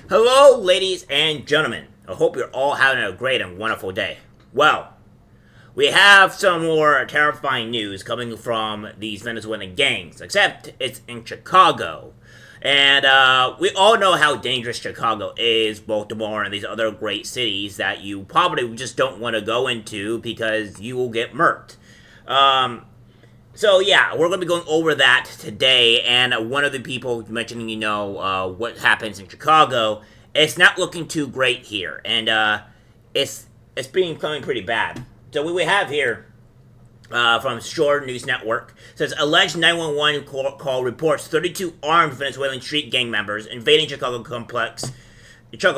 Hello, ladies and gentlemen. I hope you're all having a great and wonderful day. Well, we have some more terrifying news coming from these Venezuelan gangs, except it's in Chicago. And we all know how dangerous Chicago is, Baltimore, and these other great cities that you probably just don't want to go into because you will get murked. So yeah, we're going to be going over that today, and one of the people mentioning, what happens in Chicago, it's not looking too great here, and it's becoming pretty bad. So what we have here from Shore News Network says alleged 911 call reports 32 armed Venezuelan street gang members invading Chicago complex. It goes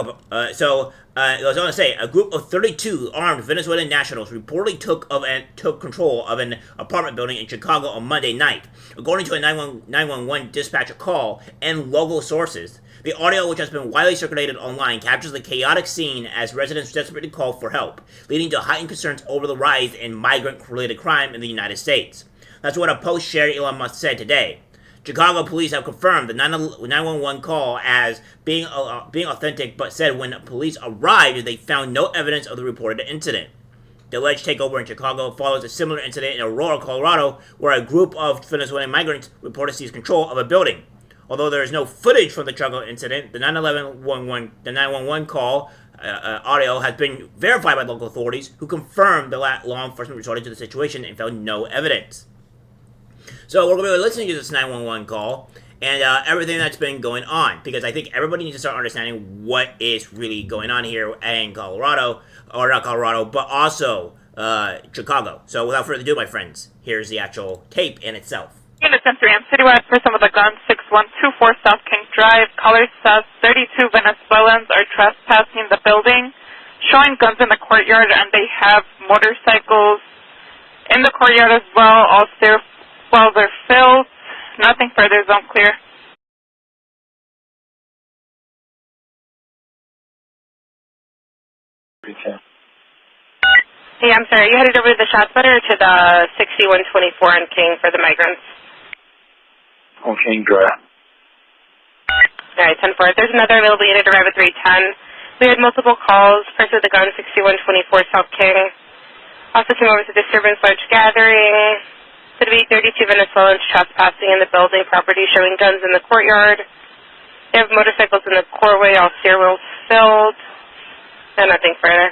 on to say a group of 32 armed Venezuelan nationals reportedly took control of an apartment building in Chicago on Monday night, according to a 911 dispatcher call and local sources. The audio, which has been widely circulated online, captures the chaotic scene as residents desperately call for help, leading to heightened concerns over the rise in migrant-related crime in the United States. That's what a post shared Elon Musk said today. Chicago police have confirmed the 911 call as being authentic, but said when police arrived, they found no evidence of the reported incident. The alleged takeover in Chicago follows a similar incident in Aurora, Colorado, where a group of Venezuelan migrants reported seized control of a building. Although there is no footage from the Chicago incident, the 911 call audio has been verified by local authorities, who confirmed the law enforcement resorted to the situation and found no evidence. So we're going to be listening to this 911 call and everything that's been going on, because I think everybody needs to start understanding what is really going on here in Colorado, or not Colorado, but also Chicago. So without further ado, my friends, here's the actual tape in itself. Unit 10-3, I'm citywide for some of the guns, 6124 South King Drive. Caller says 32 Venezuelans are trespassing the building, showing guns in the courtyard, and they have motorcycles in the courtyard as well. All stairwells are filled. Nothing further, zone clear. Hey, I'm sorry, are you headed over to the shot splitter or to the 6124 on King for the migrants? On King Drive. Alright, 10-4. There's another available unit, arrive at 310. We had multiple calls. First with the gun, 6124 South King. Also came over to disturbance, large gathering. Said to be 32 Venezuelans trespassing in the building property, showing guns in the courtyard. They have motorcycles in the courtway, all stairwells filled. And nothing further.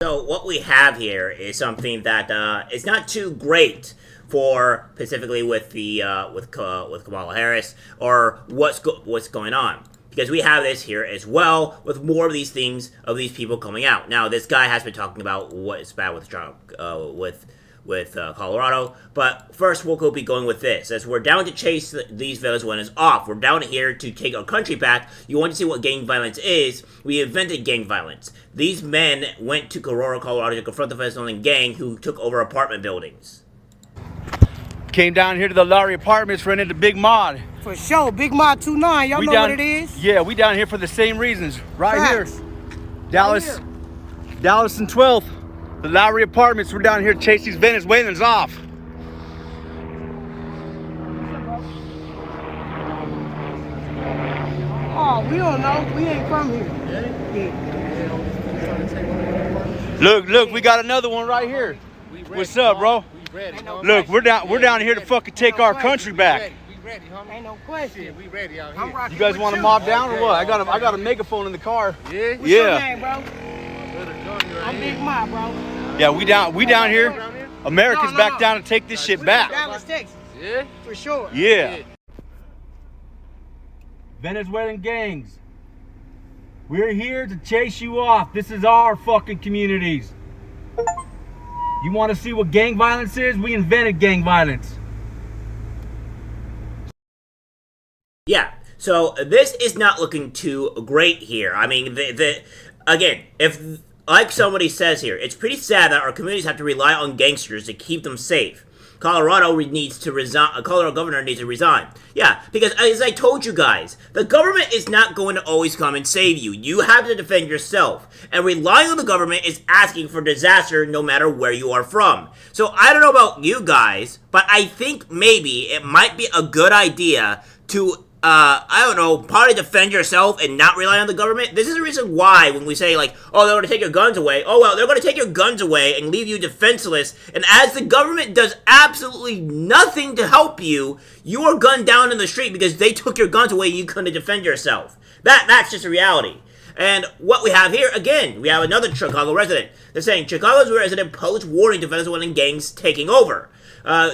So what we have here is something that is not too great for specifically with the with Kamala Harris, or what's going on, because we have this here as well with more of these things of these people coming out. Now this guy has been talking about what is bad with Colorado, but first we'll be going with this. As we're down to chase these Venezuelans off, we're down here to take our country back. You want to see what gang violence is? We invented gang violence. These men went to Aurora, Colorado to confront the Venezuelan gang who took over apartment buildings. Came down here to the Lowry Apartments, ran into Big Mod. For sure, Big Mod 29, y'all know what it is? Yeah, we down here for the same reasons. Right Facts. here. Dallas and 12th. The Lowry Apartments, we're down here to chase these Venezuelans off. Oh, we don't know. We ain't from here. Look, we got another one right here. What's up, bro? Look, we're down here to fucking take our country back. We ready, homie. Ain't no question. We ready out here. You guys want to mob down or what? I got a megaphone in the car. Yeah? What's your name, bro? I'm Big Mod, bro. Yeah, we down here. America's back down to take this shit back. Dallas, Texas. Yeah? For sure. Yeah. Venezuelan gangs, we're here to chase you off. This is our fucking communities. You want to see what gang violence is? We invented gang violence. Yeah, so this is not looking too great here. I mean, again, if, like somebody says here, it's pretty sad that our communities have to rely on gangsters to keep them safe. Colorado needs to resign. Colorado governor needs to resign. Yeah, because as I told you guys, the government is not going to always come and save you. You have to defend yourself. And relying on the government is asking for disaster no matter where you are from. So I don't know about you guys, but I think maybe it might be a good idea to I don't know, probably defend yourself and not rely on the government. This is the reason why when we say, like, oh, they're going to take your guns away. Oh, well, they're going to take your guns away and leave you defenseless. And as the government does absolutely nothing to help you, you are gunned down in the street because they took your guns away and you couldn't defend yourself. That's just a reality. And what we have here, again, we have another Chicago resident. They're saying Chicago's resident posed warning to Venezuelan gangs taking over.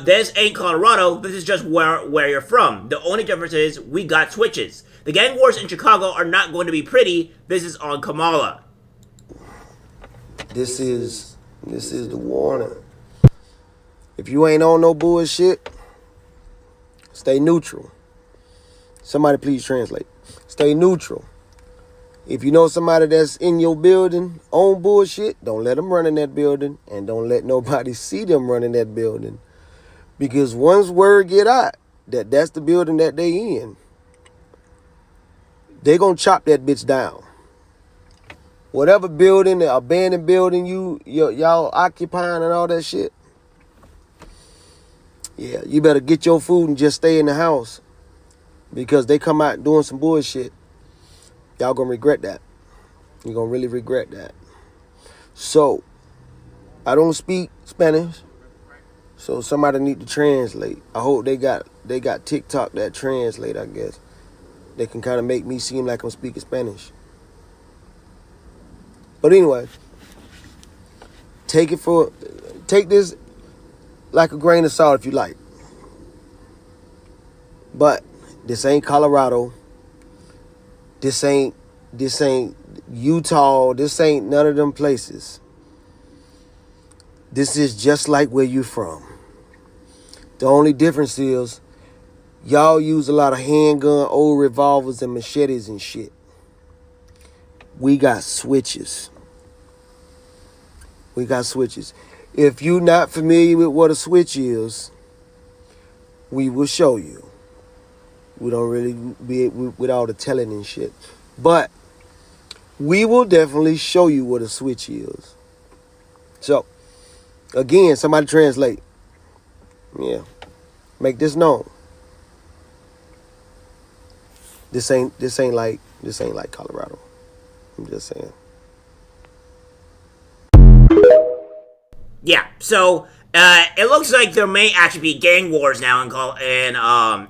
This ain't Colorado, this is just where you're from. The only difference is we got switches. The gang wars in Chicago are not going to be pretty. This is on Kamala. This is the warning. If you ain't on no bullshit, stay neutral. Somebody please translate. Stay neutral. If you know somebody that's in your building on bullshit, don't let them run in that building, and don't let nobody see them run in that building. Because once word get out that that's the building that they in, they gonna chop that bitch down. Whatever building, the abandoned building y'all occupying and all that shit, yeah, you better get your food and just stay in the house. Because they come out doing some bullshit, y'all gonna regret that. You're gonna really regret that. So, I don't speak Spanish. So somebody need to translate. I hope they got TikTok that translate, I guess. They can kind of make me seem like I'm speaking Spanish. But anyway, take this like a grain of salt if you like. But this ain't Colorado. This ain't Utah. This ain't none of them places. This is just like where you from. The only difference is y'all use a lot of handgun, old revolvers, and machetes and shit. We got switches. We got switches. If you're not familiar with what a switch is, we will show you. We don't really be with all the telling and shit. But we will definitely show you what a switch is. So, again, somebody translate. Yeah. Make this known. This ain't like Colorado. I'm just saying. Yeah, so it looks like there may actually be gang wars now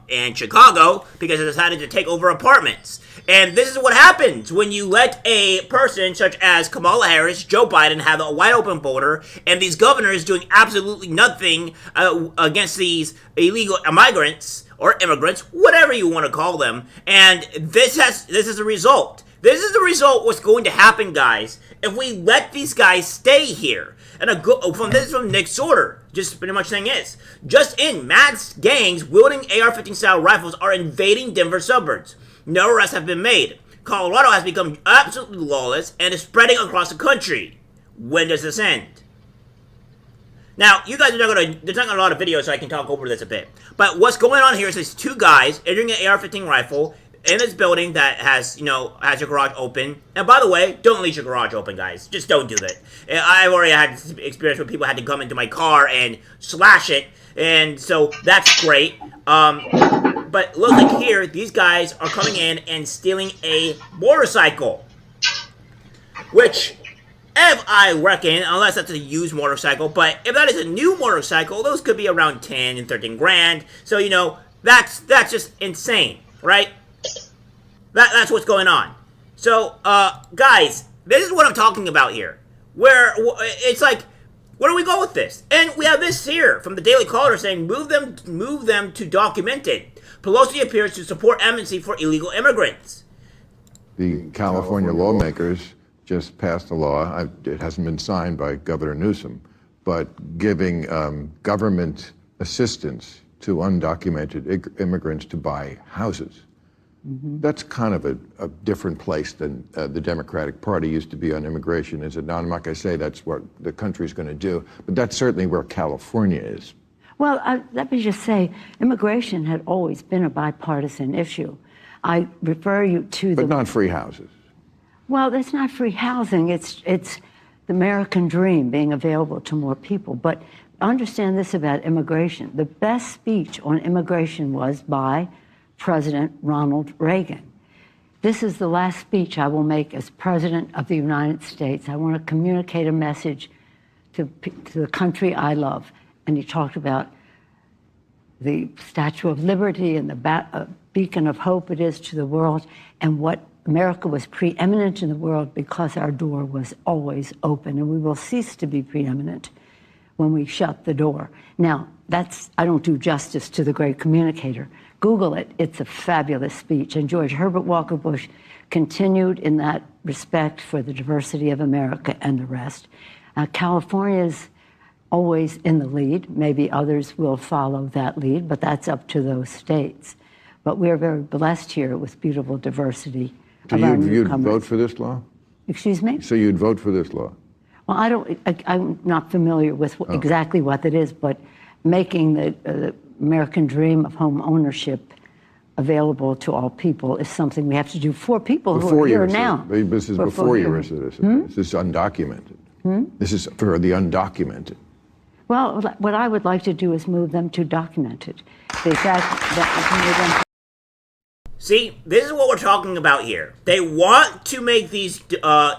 in Chicago because they decided to take over apartments. And this is what happens when you let a person such as Kamala Harris, Joe Biden, have a wide open border, and these governors doing absolutely nothing against these illegal migrants or immigrants, whatever you want to call them. And this is the result. This is the result what's going to happen, guys, if we let these guys stay here. And this is from Nick Sorter. Just pretty much saying is, just in, mass gangs wielding AR-15 style rifles are invading Denver suburbs. No arrests have been made. Colorado has become absolutely lawless and is spreading across the country. When does this end? Now, you guys are not going to, there's not going to be a lot of videos, so I can talk over this a bit. But what's going on here is these two guys entering an AR-15 rifle in this building that has, has your garage open. And by the way, don't leave your garage open, guys. Just don't do that. I've already had this experience where people had to come into my car and slash it. And so, that's great. But look like here, these guys are coming in and stealing a motorcycle. Which, if I reckon, unless that's a used motorcycle, but if that is a new motorcycle, those could be around 10 and 13 grand. So, that's just insane, right? That's what's going on. So, guys, this is what I'm talking about here. Where it's like, where do we go with this? And we have this here from the Daily Caller saying, move them to documented. Pelosi appears to support amnesty for illegal immigrants. The California lawmakers just passed a law. It hasn't been signed by Governor Newsom, but giving government assistance to undocumented immigrants to buy houses. Mm-hmm. That's kind of a different place than the Democratic Party used to be on immigration, is it not? I'm not going to say that's what the country's going to do, but that's certainly where California is. Well, let me just say, immigration had always been a bipartisan issue. I refer you to But not free houses. Well, that's not free housing. It's the American dream being available to more people. But understand this about immigration. The best speech on immigration was by President Ronald Reagan. This is the last speech I will make as President of the United States. I want to communicate a message to the country I love. And he talked about the Statue of Liberty and the beacon of hope it is to the world, and what America was preeminent in the world because our door was always open, and we will cease to be preeminent when we shut the door. Now, I don't do justice to the great communicator. Google it. It's a fabulous speech. And George Herbert Walker Bush continued in that respect for the diversity of America and the rest. California's always in the lead. Maybe others will follow that lead, but that's up to those states. But we're very blessed here with beautiful diversity. So you'd vote for this law? Excuse me? So you'd vote for this law? Well, I'm not familiar with exactly what it is, but making the American dream of home ownership available to all people is something we have to do for people who are here now. This is before you're a citizen. This is undocumented. This is for the undocumented. Well, what I would like to do is move them to documented. The fact that See, this is what we're talking about here. They want to make these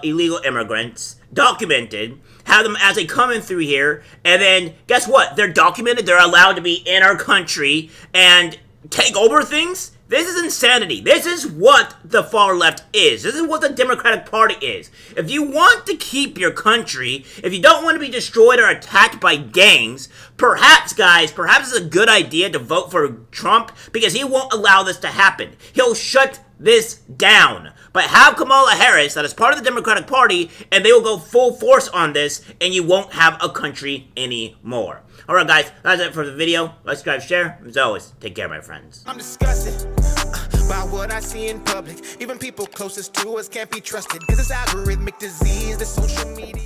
illegal immigrants documented, have them as they come in through here, and then guess what? They're documented, they're allowed to be in our country and take over things? This is insanity. This is what the far left is. This is what the Democratic Party is. If you want to keep your country, if you don't want to be destroyed or attacked by gangs, perhaps, guys, perhaps it's a good idea to vote for Trump because he won't allow this to happen. He'll shut this down. But have Kamala Harris, that is part of the Democratic Party, and they will go full force on this, and you won't have a country anymore. Alright guys, that's it for the video. Like, subscribe, share. As always, take care, my friends. I'm disgusted by what I see in public. Even people closest to us can't be trusted. Cause it's algorithmic disease, the social media.